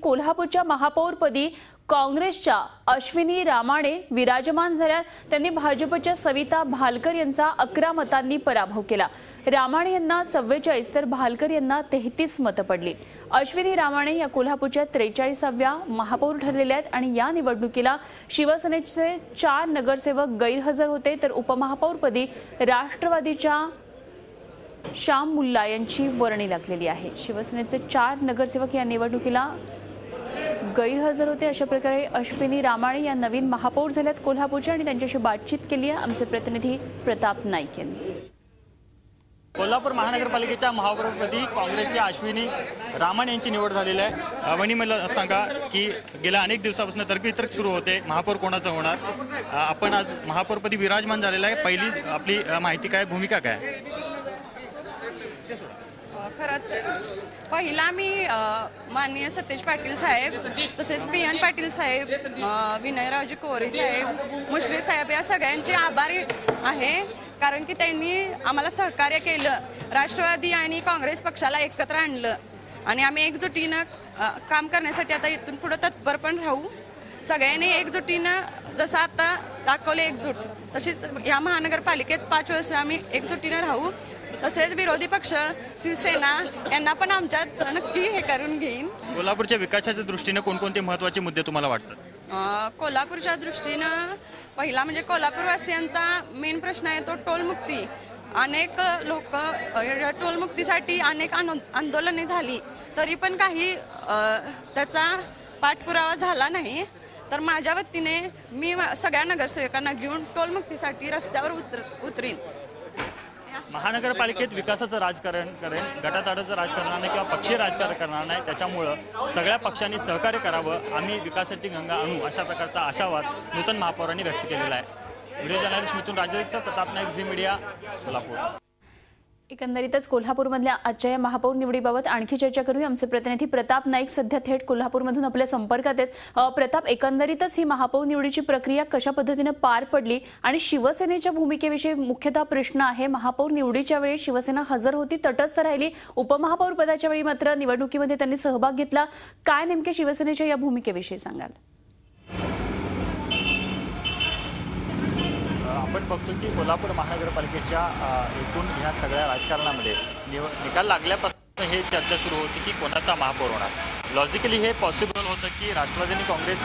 कोल्हापूरच्या महापौरपदी काँग्रेसच्या अश्विनी रामाणे विराजमान झाल्या। त्यांनी भाजपच्या सविता भालकर यांचा 11 मतांनी पराभव केला। रामाणे यांना 44 तर भालकर यांना 33 मतं पडली। अश्विनी रामाणे या कोल्हापूरच्या 43व्या महापौर ठरलेल्या आहेत आणि या निवडणुकीला शिवसेनेचे 4 नगरसेवक गैरहजर होते, तर उपमहापौरपदी राष्ट्रवादीच्या श्याम मुल्ला यांची वर्णी लागलेली आहे। शिवसेनेचे 4 नगरसेवक या निवडणुकीला गैरहजर होते। अशा प्रकारे अश्विनी रामाणे या नवीन महापौर झाल्यात कोल्हापूरच्या आणि त्यांच्याशी बातचीत केली आहे आमचे प्रतिनिधी प्रताप नाईक यांनी। कोल्हापूर महानगरपालिकेच्या महापौरपदी काँग्रेसचे अश्विनी रामाणे यांची निवड झालेली आहे। वणी मला सांगा की गेल्या अनेक दिवसापासून तर्कवितर्क सुरू होते, महापौर कोणाचा होणार। आपण आज महापौरपदी विराजमान झालेला आहे, पहिली आपली माहिती काय, भूमिका काय? खरंच पहिला मी माननीय सतेज पाटील साहेब, तसेच PN पाटील साहेब, विनयरावजी कोरे साहेब, मुश्रीफ साहेब या सगळ्यांचे आभारी आहे, कारण की त्यांनी आम्हाला सहकार्य केलं, राष्ट्रवादी आणि काँग्रेस पक्षाला एकत्र आणलं आणि आम्ही एकजुटीनं काम करण्यासाठी आता इथून पुढे तत्पर पण राहू। सगळ्यांनी एकजुटीनं जसं आता दाखवले एकजूट, तशीच या महानगरपालिकेत 5 वर्ष आम्ही एकजुटीनं राहू। तसेच विरोधी पक्ष शिवसेना यांना पण आमच्यात नक्की हे करून घेईन। कोल्हापूरच्या विकासाच्या दृष्टीने कोणकोणते महत्त्वाचे मुद्दे तुम्हाला वाटतात? कोल्हापूरच्या दृष्टीनं पहिला म्हणजे कोल्हापूरवासियांचा मेन प्रश्न आहे तो टोलमुक्ती। अनेक लोक टोलमुक्तीसाठी अनेक आंदोलने झाली, तरी पण काही त्याचा पाठपुरावा झाला नाही। तर माझ्या वतीने मी सगळ्या नगरसेवकांना घेऊन टोलमुक्तीसाठी रस्त्यावर उतरीन। महानगरपालिकेत विकासाचं राजकारण करेन, गटातटाचं राजकारण नाही किंवा पक्षीय राजकारण करणार नाही, त्याच्यामुळं सगळ्या पक्षांनी सहकार्य करावं, आम्ही विकासाची गंगा आणू, अशा प्रकारचा आशावाद नूतन महापौरांनी व्यक्त केलेला आहे। व्हिडिओ जर्नलिस्ट मिथुन राजदेवचा, प्रताप नाईक, झी मीडिया, कोल्हापूर। एकंदरीतच कोल्हापूरमधल्या आजच्या या महापौर निवडीबाबत आणखी चर्चा करूया। आमचे प्रतिनिधी प्रताप नाईक सध्या थेट कोल्हापूरमधून आपल्या संपर्कात आहेत। प्रताप, एकंदरीतच ही महापौर निवडीची प्रक्रिया कशा पद्धतीने पार पडली आणि शिवसेनेच्या भूमिकेविषयी मुख्यतः प्रश्न आहे। महापौर निवडीच्या वेळी शिवसेना हजर होती, तटस्थ राहिली, उपमहापौर पदाच्या वेळी मात्र निवडणुकीमध्ये त्यांनी सहभाग घेतला। काय नेमके शिवसेनेच्या या भूमिकेविषयी सांगाल? आपण बघतो की कोल्हापूर महानगरपालिकेच्या एकूण ह्या सगळ्या राजकारणामध्ये निकाल लागल्यापासून हे चर्चा सुरू होती की कोणाचा महापौर होणार। लॉजिकली हे पॉसिबल होतं की राष्ट्रवादी आणि काँग्रेस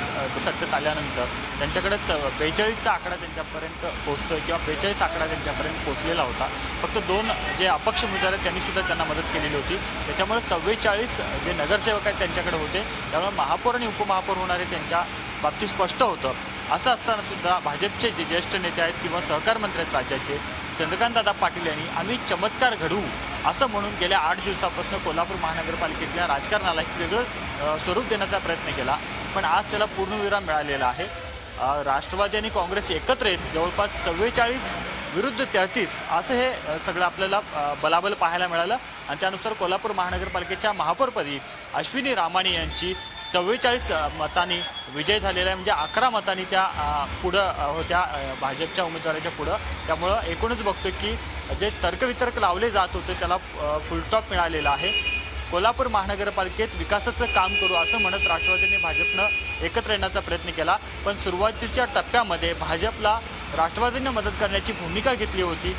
सत्तेत आल्यानंतर त्यांच्याकडे 42चा आकडा त्यांच्यापर्यंत पोहोचतोय किंवा 42 आकडा त्यांच्यापर्यंत पोहोचलेला होता। फक्त 2 जे अपक्ष उमेदवार आहेत त्यांनी सुद्धा त्यांना मदत केलेली होती, त्याच्यामुळे 44 जे नगरसेवक आहेत त्यांच्याकडे होते, त्यामुळे महापौर आणि उपमहापौर होणारे त्यांच्या बाबतीत स्पष्ट होतं। असं असताना सुद्धा भाजपचे जे ज्येष्ठ नेते आहेत किंवा सहकार मंत्री आहेत राज्याचे, चंद्रकांतदादा पाटील यांनी आम्ही चमत्कार घडवू असं म्हणून गेल्या 8 दिवसापासून कोल्हापूर महानगरपालिकेतल्या राजकारणाला एक वेगळं स्वरूप देण्याचा प्रयत्न केला, पण आज त्याला पूर्णविराम मिळालेला आहे। राष्ट्रवादी आणि काँग्रेस एकत्र येत जवळपास 44 विरुद्ध 33 असं हे सगळं आपल्याला बलाबल पाहायला मिळालं आणि त्यानुसार कोल्हापूर महानगरपालिकेच्या महापौरपदी अश्विनी रामाणे यांची 44 मतांनी विजय झालेला आहे, म्हणजे 11 मतांनी त्या पुढं होत्या भाजपच्या उमेदवाराच्या पुढं। त्यामुळं एकूणच बघतो की जे तर्कवितर्क लावले जात होते त्याला फुलस्टॉप मिळालेला आहे। कोल्हापूर महानगरपालिकेत विकासाचं काम करू असं म्हणत राष्ट्रवादीने भाजपनं एकत्र येण्याचा प्रयत्न केला, पण सुरुवातीच्या टप्प्यामध्ये भाजपला राष्ट्रवादीने मदत करण्याची भूमिका घेतली होती,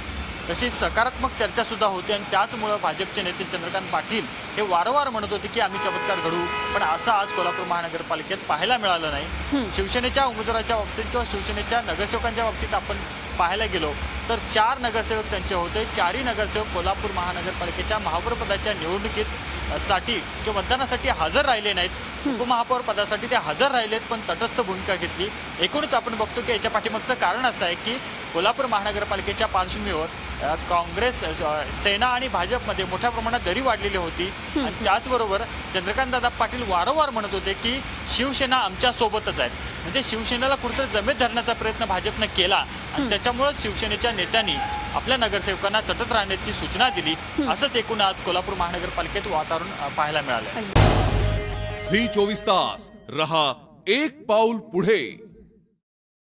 तशी सकारात्मक चर्चा सुद्धा होती आणि त्याचमुळं भाजपचे नेते चंद्रकांत पाटील हे वारंवार म्हणत होते की आम्ही चमत्कार घडवू, पण असं आज कोल्हापूर महानगरपालिकेत पाहायला मिळालं नाही। शिवसेनेच्या उमेदवाराच्या बाबतीत किंवा शिवसेनेच्या नगरसेवकांच्या बाबतीत आपण पाहायला गेलो तर 4 नगरसेवक त्यांचे होते। 4ही नगरसेवक कोल्हापूर महानगरपालिकेच्या महापौरपदाच्या निवडणुकीत साठी किंवा मतदानासाठी हजर राहिले नाहीत, उपमहापौर पदासाठी ते हजर राहिलेत पण तटस्थ भूमिका घेतली। एकूणच आपण बघतो की याच्या पाठीमागचं कारण असं आहे की कोल्हापूर महानगरपालिकेच्या पार्श्वभूमीवर काँग्रेस, सेना आणि भाजपमध्ये मोठ्या प्रमाणात दरी वाढलेली होती आणि त्याचबरोबर चंद्रकांतदादा पाटील वारंवार म्हणत होते की शिवसेना आमच्या सोबतच आहेत, म्हणजे शिवसेनेला कुठेतरी जमेत धरण्याचा प्रयत्न भाजपनं केला आणि त्याच्यामुळे शिवसेनेच्या नेत्यांनी आपल्या नगरसेवकांना तटस्थ राहण्याची सूचना दिली। असंच एकूण आज कोल्हापूर महानगरपालिकेत वातावरण पाहायला मिळालं। झी 24 तास रहा एक पाऊल पुढे।